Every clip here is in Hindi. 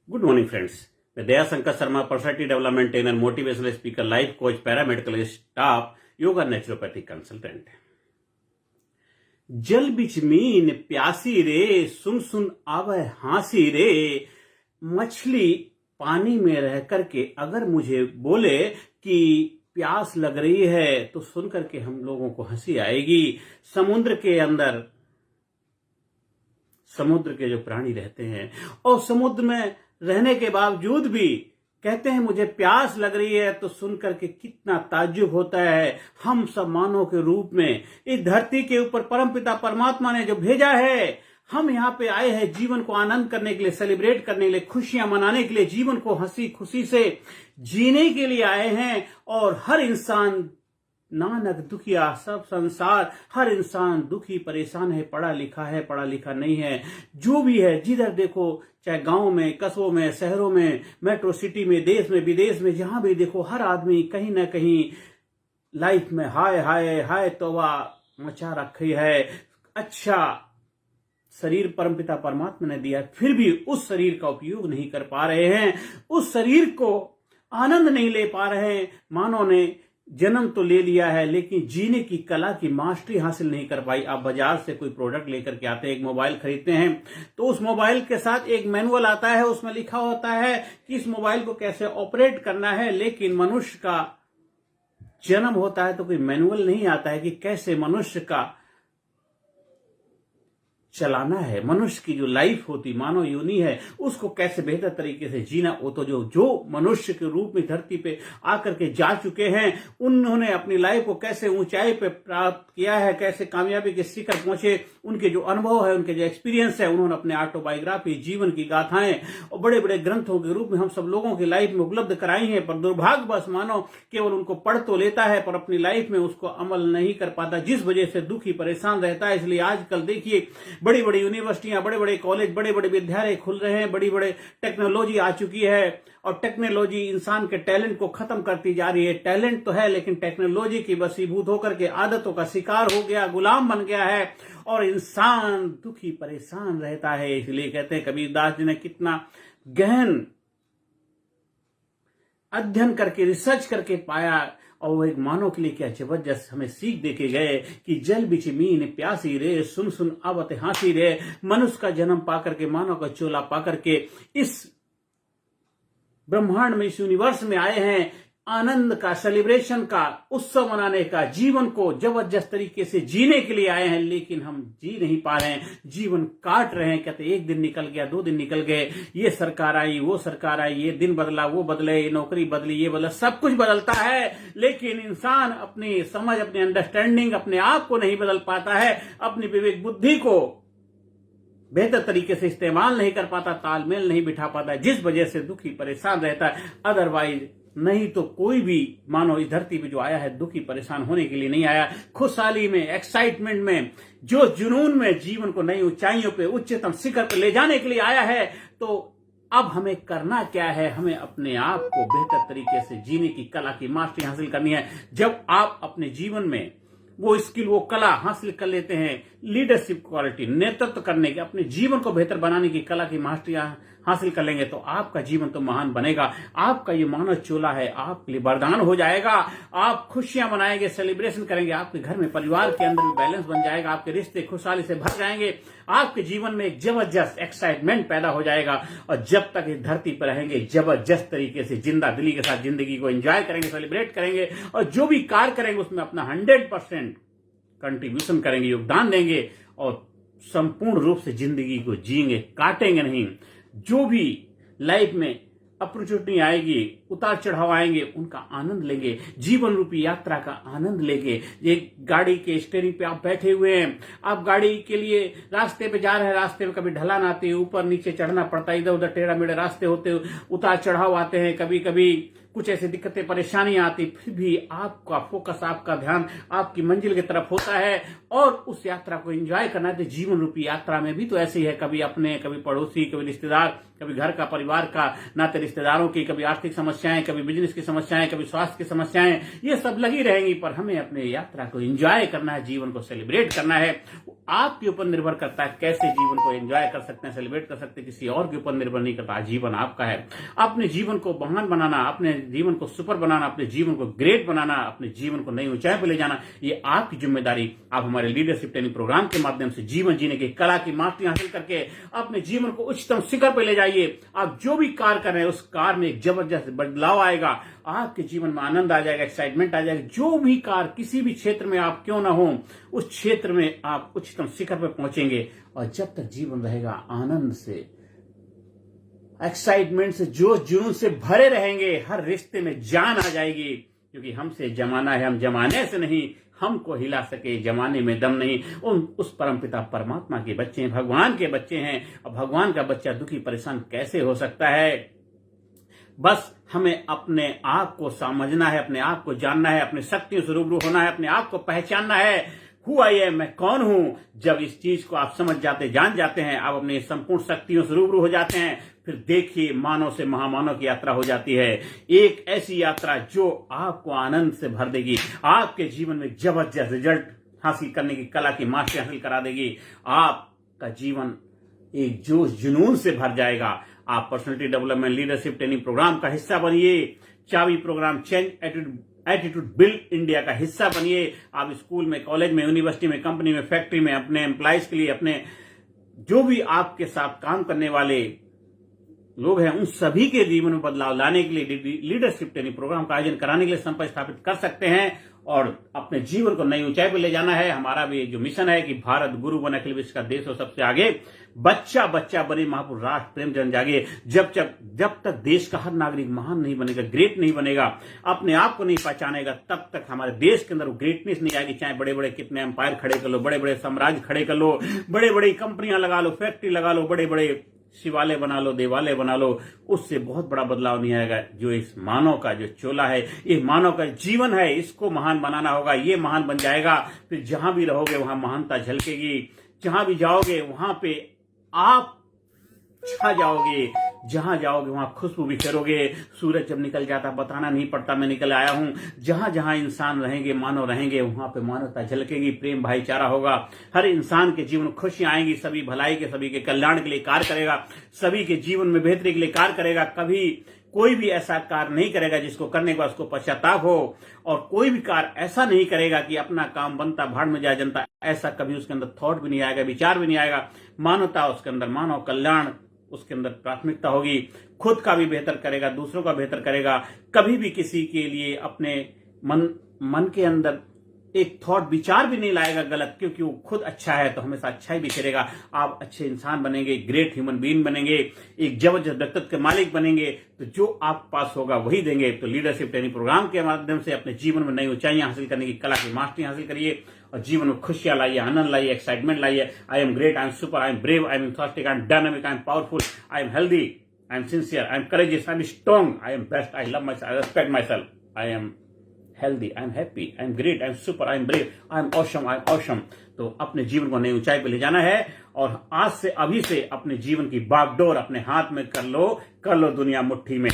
Good morning friends. मैं Daya Shankar Sharma, personality development trainer, motivational speaker, life coach, paramedical staff, yoga naturopathic consultant. जल बिच मीन प्यासी रे, सुन सुन आवे हांसी रे। मछली पानी में रह करके अगर मुझे बोले कि प्यास लग रही है तो सुन करके हम लोगों को हंसी आएगी। समुद्र के अंदर समुद्र के जो प्राणी रहते हैं और समुद्र में रहने के बावजूद भी कहते हैं मुझे प्यास लग रही है, तो सुनकर के कितना ताज्जुब होता है। हम सब मानव के रूप में इस धरती के ऊपर परमपिता परमात्मा ने जो भेजा है, हम यहाँ पे आए हैं जीवन को आनंद करने के लिए, सेलिब्रेट करने के लिए, खुशियां मनाने के लिए, जीवन को हंसी खुशी से जीने के लिए आए हैं। और हर इंसान नानक दुखिया सब संसार, हर इंसान दुखी परेशान है, पढ़ा लिखा नहीं है, जो भी है, जिधर देखो, चाहे गांव में, कस्बों में, शहरों में, मेट्रो सिटी में, देश में, विदेश में, जहां भी देखो हर आदमी कहीं ना कहीं लाइफ में हाय हाय हाय तौबा मचा रखी है। अच्छा शरीर परमपिता परमात्मा ने दिया, फिर भी उस शरीर का उपयोग नहीं कर पा रहे हैं, उस शरीर को आनंद नहीं ले पा रहे हैं। मानव ने जन्म तो ले लिया है लेकिन जीने की कला की मास्टरी हासिल नहीं कर पाई। आप बाजार से कोई प्रोडक्ट लेकर के आते हैं, एक मोबाइल खरीदते हैं, तो उस मोबाइल के साथ एक मैनुअल आता है, उसमें लिखा होता है कि इस मोबाइल को कैसे ऑपरेट करना है। लेकिन मनुष्य का जन्म होता है तो कोई मैनुअल नहीं आता है कि कैसे मनुष्य का चलाना है। मनुष्य की जो लाइफ होती, मानव योनि है, उसको कैसे बेहतर तरीके से जीना। वो तो जो मनुष्य के रूप में धरती पे आकर के जा चुके हैं, उन्होंने अपनी लाइफ को कैसे ऊंचाई पे प्राप्त किया है, कैसे कामयाबी के शिखर पहुंचे, उनके जो अनुभव है, उनके जो एक्सपीरियंस है, उन्होंने अपने ऑटोबायोग्राफी, जीवन की गाथाएं और बड़े बड़े ग्रंथों के रूप में हम सब लोगों की लाइफ में उपलब्ध कराई हैं। पर दुर्भाग्यवश मानव केवल उनको पढ़ तो लेता है पर अपनी लाइफ में उसको अमल नहीं कर पाता, जिस वजह से दुखी परेशान रहता है। इसलिए आजकल देखिए बड़ी बड़ी यूनिवर्सिटियां, बड़े बड़े कॉलेज, बड़े बड़े विद्यालय खुल रहे हैं, बड़ी बड़े टेक्नोलॉजी आ चुकी है और टेक्नोलॉजी इंसान के टैलेंट को खत्म करती जा रही है। टैलेंट तो है लेकिन टेक्नोलॉजी की वशीभूत होकर के आदतों का शिकार हो गया, गुलाम बन गया है और इंसान दुखी परेशान रहता है। इसलिए कहते हैं कबीरदास जी ने कितना गहन अध्ययन करके, रिसर्च करके पाया और वो एक मानव के लिए क्या जबरदस्त हमें सीख देके गए कि जल बिच मीन प्यासी रे, सुन सुन आवत हांसी रे। मनुष्य का जन्म पाकर के, मानव का चोला पाकर के इस ब्रह्मांड में, इस यूनिवर्स में आए हैं, आनंद का, सेलिब्रेशन का, उत्सव मनाने का, जीवन को जबरदस्त तरीके से जीने के लिए आए हैं। लेकिन हम जी नहीं पा रहे हैं, जीवन काट रहे हैं। कहते एक दिन निकल गया, 2 दिन निकल गए, ये सरकार आई, वो सरकार आई, ये दिन बदला, वो बदले, ये नौकरी बदली, ये बदला, सब कुछ बदलता है। लेकिन इंसान अपनी समझ, अपनी अंडरस्टैंडिंग, अपने आप को नहीं बदल पाता है, अपनी विवेक बुद्धि को बेहतर तरीके से इस्तेमाल नहीं कर पाता, तालमेल नहीं बिठा पाता, जिस वजह से दुखी परेशान रहता है। अदरवाइज नहीं तो कोई भी मानव इस धरती पे जो आया है दुखी परेशान होने के लिए नहीं आया। खुशहाली में, एक्साइटमेंट में, जो जुनून में जीवन को नई ऊंचाइयों पे, उच्चतम शिखर पे ले जाने के लिए आया है। तो अब हमें करना क्या है? हमें अपने आप को बेहतर तरीके से जीने की कला की मास्टरी हासिल करनी है। जब आप अपने जीवन में वो स्किल, वो कला हासिल कर लेते हैं, लीडरशिप क्वालिटी, नेतृत्व करने की, अपने जीवन को बेहतर बनाने की कला की मास्टरी हासिल कर लेंगे, तो आपका जीवन तो महान बनेगा। आपका ये मानव चोला है, आपके लिए वरदान हो जाएगा। आप खुशियां मनाएंगे, सेलिब्रेशन करेंगे, आपके घर में, परिवार के अंदर भी बैलेंस बन जाएगा, आपके रिश्ते खुशहाली से भर जाएंगे, आपके जीवन में एक जबरदस्त एक्साइटमेंट पैदा हो जाएगा। और जब तक इस धरती पर रहेंगे, जबरदस्त तरीके से जिंदा दिली के साथ जिंदगी को एंजॉय करेंगे, सेलिब्रेट करेंगे और जो भी कार्य करेंगे उसमें अपना 100% कंट्रीब्यूशन करेंगे, योगदान देंगे और संपूर्ण रूप से जिंदगी को जिएंगे, काटेंगे नहीं। जो भी लाइफ में अपॉर्चुनिटी आएगी, उतार चढ़ाव आएंगे, उनका आनंद लेंगे, जीवन रूपी यात्रा का आनंद लेंगे। एक गाड़ी के स्टीयरिंग पे आप बैठे हुए हैं, आप गाड़ी के लिए रास्ते पे जा रहे हैं, रास्ते में कभी ढलान आती है, ऊपर नीचे चढ़ना पड़ता है, इधर उधर टेढ़ा मेढ़े रास्ते होते, उतार चढ़ाव आते हैं, कभी कभी कुछ ऐसी दिक्कतें परेशानियां आती, फिर भी आपका फोकस, आपका ध्यान आपकी मंजिल की तरफ होता है और उस यात्रा को एंजॉय करना है। तो जीवन रूपी यात्रा में भी तो ऐसे ही है, कभी अपने, कभी पड़ोसी, कभी रिश्तेदार, कभी घर का, परिवार का, नाते रिश्तेदारों की, कभी आर्थिक समस्याएं, कभी बिजनेस की समस्याएं, कभी स्वास्थ्य की समस्याएं, ये सब लगी रहेंगी। पर हमें अपने यात्रा को एंजॉय करना है, जीवन को सेलिब्रेट करना है। आपके ऊपर निर्भर करता है कैसे जीवन को एंजॉय कर सकते हैं, सेलिब्रेट कर सकते हैं, किसी और के ऊपर निर्भर नहीं करता। जीवन आपका है। अपने जीवन को महान बनाना, अपने जीवन को सुपर बनाना, अपने जीवन को ग्रेट बनाना, अपने जीवन को नई ऊंचाई पर ले जाना, ये आपकी जिम्मेदारी। आप हमारे लीडरशिप ट्रेनिंग प्रोग्राम के माध्यम से जीवन जीने की कला की मास्टरी हासिल करके अपने जीवन को उच्चतम शिखर पर ले जाइए। आप जो भी कार्य कर रहे हैं उस कार्य में एक जबरदस्त बदलाव आएगा, आपके जीवन में आनंद आ जाएगा, एक्साइटमेंट आ जाएगा। जो भी कार्य किसी भी क्षेत्र में आप क्यों ना हो, उस क्षेत्र में आप उच्चतम शिखर पर पहुंचेंगे। और जब तक जीवन रहेगा आनंद से, एक्साइटमेंट से, जोश जुनून से भरे रहेंगे। हर रिश्ते में जान आ जाएगी, क्योंकि हमसे जमाना है, हम जमाने से नहीं। हमको हिला सके जमाने में दम नहीं। उस परमपिता परमात्मा के बच्चे हैं, भगवान के बच्चे हैं। और भगवान का बच्चा दुखी परेशान कैसे हो सकता है? बस हमें अपने आप को समझना है, अपने आप को जानना है, अपनी शक्तियों से रूबरू होना है, अपने आप को पहचानना है। हु आई एम, मैं कौन हूं। जब इस चीज को आप समझ जाते, जान जाते हैं, आप अपनी संपूर्ण शक्तियों से रूबरू हो जाते हैं, फिर देखिए मानव से महामानव की यात्रा हो जाती है। एक ऐसी यात्रा जो आपको आनंद से भर देगी, आपके जीवन में जबरदस्त रिजल्ट हासिल करने की कला की मास्टरी हासिल करा देगी। आपका जीवन एक जोश जुनून से भर जाएगा। आप personality development leadership training programme का हिस्सा बनिए। चाबी programme change attitude build India का हिस्सा बनिए। आप स्कूल में, कॉलेज में, यूनिवर्सिटी में, कंपनी में, फैक्ट्री में, अपने एम्प्लॉइज के लिए, अपने जो भी आपके साथ काम करने वाले लोग हैं, उन सभी के जीवन में बदलाव लाने के लिए लीडरशिप ट्रेनिंग प्रोग्राम का आयोजन कराने के लिए संपर्क स्थापित कर सकते हैं और अपने जीवन को नई ऊंचाई पर ले जाना है। हमारा भी जो मिशन है कि भारत गुरु बने, अखिल विश्व का देश हो सबसे आगे, बच्चा बच्चा बने, महापुरुष राष्ट्र प्रेम जन जागे। जब तक देश का हर नागरिक महान नहीं बनेगा, ग्रेट नहीं बनेगा, अपने आप को नहीं पहचानेगा, तब तक हमारे देश के अंदर वो ग्रेटनेस नहीं आएगी। चाहे बड़े बड़े कितने एम्पायर खड़े कर लो, बड़े बड़े साम्राज्य खड़े कर लो, बड़े बड़ी कंपनियां लगा लो, फैक्ट्री लगा लो, बड़े बड़े शिवालय बना लो, देवालय बना लो, उससे बहुत बड़ा बदलाव नहीं आएगा। जो इस मानव का जो चोला है, ये मानव का जीवन है, इसको महान बनाना होगा। ये महान बन जाएगा, फिर जहां भी रहोगे वहां महानता झलकेगी। जहां भी जाओगे वहां पे आप छा जाओगे। जहां जाओगे वहां खुशबू बिखेरोगे। सूरज जब निकल जाता बताना नहीं पड़ता मैं निकल आया हूं। जहां जहां इंसान रहेंगे, मानव रहेंगे, वहां पे मानवता झलकेगी, प्रेम भाईचारा होगा। हर इंसान के जीवन में खुशियां आएंगी। सभी भलाई के, सभी के कल्याण के लिए कार्य करेगा, सभी के जीवन में बेहतरी के लिए कार्य करेगा। कभी कोई भी ऐसा कार्य नहीं करेगा जिसको करने के बाद उसको पश्चाताप हो, और कोई भी कार्य ऐसा नहीं करेगा कि अपना काम बनता भाड़ में जाए जनता, ऐसा कभी उसके अंदर थॉट भी नहीं आएगा, विचार भी नहीं आएगा। मानवता उसके अंदर, मानव कल्याण उसके अंदर प्राथमिकता होगी। खुद का भी बेहतर करेगा, दूसरों का बेहतर करेगा। कभी भी किसी के लिए अपने मन के अंदर एक थॉट, विचार भी नहीं लाएगा गलत, क्योंकि वो खुद अच्छा है तो हमेशा अच्छा ही बिखेरेगा। आप अच्छे इंसान बनेंगे, ग्रेट ह्यूमन बीइंग बनेंगे, एक जबरदस्त व्यक्तित्व के मालिक बनेंगे, तो जो आप पास होगा वही देंगे। तो लीडरशिप ट्रेनिंग प्रोग्राम के माध्यम से अपने जीवन में नई ऊंचाइयां हासिल करने की कला की मास्टरी हासिल करिए और जीवन में खुशियां लाइए, आनंद लाइए, एक्साइटमेंट लाइए। I am great, I am super, I am brave, I am enthusiastic, I am dynamic, I am powerful, I am healthy, I am sincere, I am courageous, I am strong, I am best, I love my self, I respect my self, I am healthy, I am happy, I am great, I am super, I am brave, I am awesome, I am awesome. तो अपने जीवन को नई ऊंचाई पर ले जाना है और आज से, अभी से अपने जीवन की बागडोर अपने हाथ में कर लो दुनिया मुट्ठी में।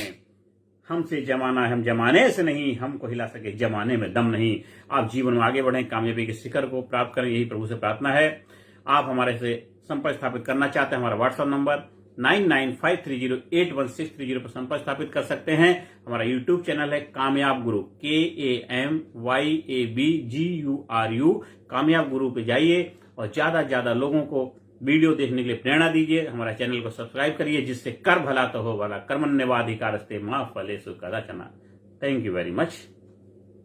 हमसे जमाना है, हम जमाने से नहीं। हमको हिला सके जमाने में दम नहीं। आप जीवन में आगे बढ़ें, कामयाबी के शिखर को प्राप्त करें, यही प्रभु से प्रार्थना है। आप हमारे से संपर्क स्थापित करना चाहते हैं, हमारा व्हाट्सएप नंबर 9953081630 पर संपर्क स्थापित कर सकते हैं। हमारा यूट्यूब चैनल है कामयाब गुरु, KAMYABGURU, कामयाब गुरु पे जाइए और ज्यादा से ज्यादा लोगों को वीडियो देखने के लिए प्रेरणा दीजिए। हमारा चैनल को सब्सक्राइब करिए, जिससे कर भला तो हो भला, कर्मण्येवाधिकारस्ते मा फलेषु कदाचन। Thank you very much.